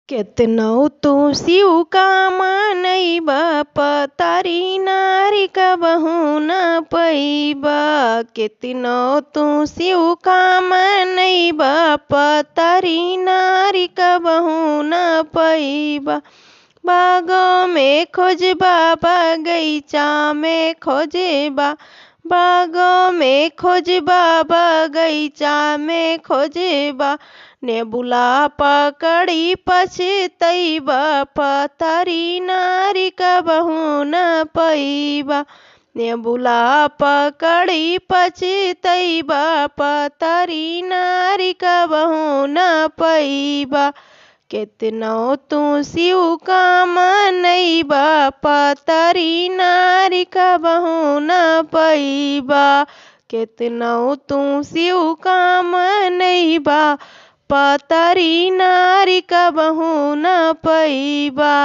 केतनो तू शिव का मनैबा पतारी नारी कबहू न पैबा। केतनो तू शिव का मनैबा पतारी नारी कबहू न पैबा। बागो में खोजबा बगैचा में खोजबा। बागो में खोजबा बगैचा में खोजबा। नेबुला पकड़ी पछतैबा पतारी नारी कबहू न पैबा। नेबुला पकड़ी पछतैबा पतारी नारी कबहू न पैबा। केतनो तू शिव का मनैबा पतारी नारी कबहू न पैबा। केतनो तू शिव का मनैबा पतारी नारी कबहू न पैबा।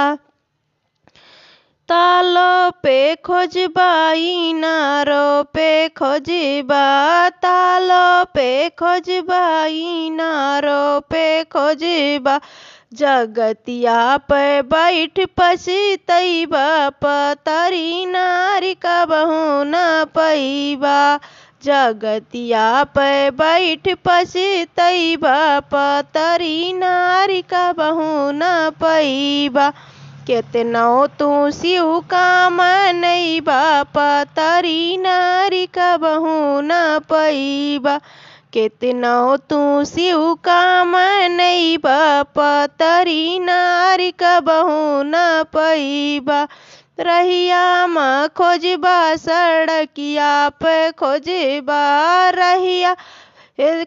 तालो पे खोजबा इनारो पे खोजबा। तालो पे खोजबा इनारो पे खोजबा। जगतिया पे बैठ पछतैबा पतारी नारी कबहू न पैबा। जगतिया पे बैठ पछतैबा पतारी नारी कबहू न पैबा। केतनो तू शिव का मनैबा पतारी नारी कबहू न पैबा। केतनो तू शिव का मनैबा पतारी नारी कबहू न पैबा। रहिया में खोजबा सड़किया पे खोजबा। रहिया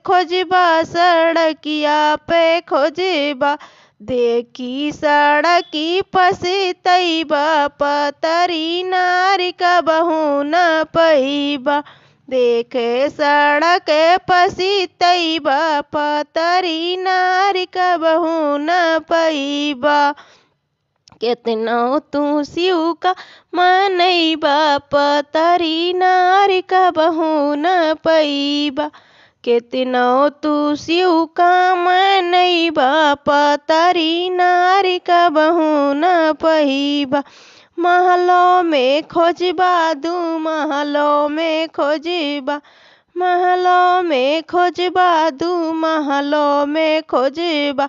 खोजबा सड़किया पे खोजबा। देखी सड़की पछतैबा पतारी नारी कबहू न पैबा। देखे सड़क पछतैबा पतारी नारी कबहू न पैबा। केतनो तू शिव का मनैबा पतारी नारी कबहू न पैबा। केतनो तू शिव का मनैबा पतारी नारी कबहू न पैबा। महलों में खोजबा दू महलों में खोजबा। महलों में खोजबा दू महलों में खोजबा।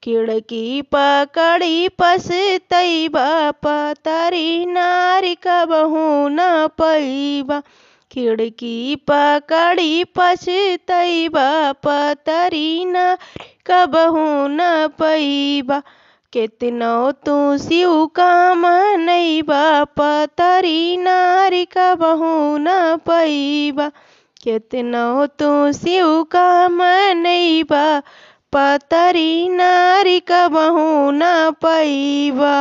खिड़की पकड़ी पछतैबा पतारी नारी कबहू न पैबा। खिड़की पकड़ी पछतैबा पतारी नारी कबहू न पैबा। केतनो तू शिव का मनैबा पतारी नारी कबहू न पैबा। केतनो तू शिव का मनैबा पतारी नारी कबहू न पैबा।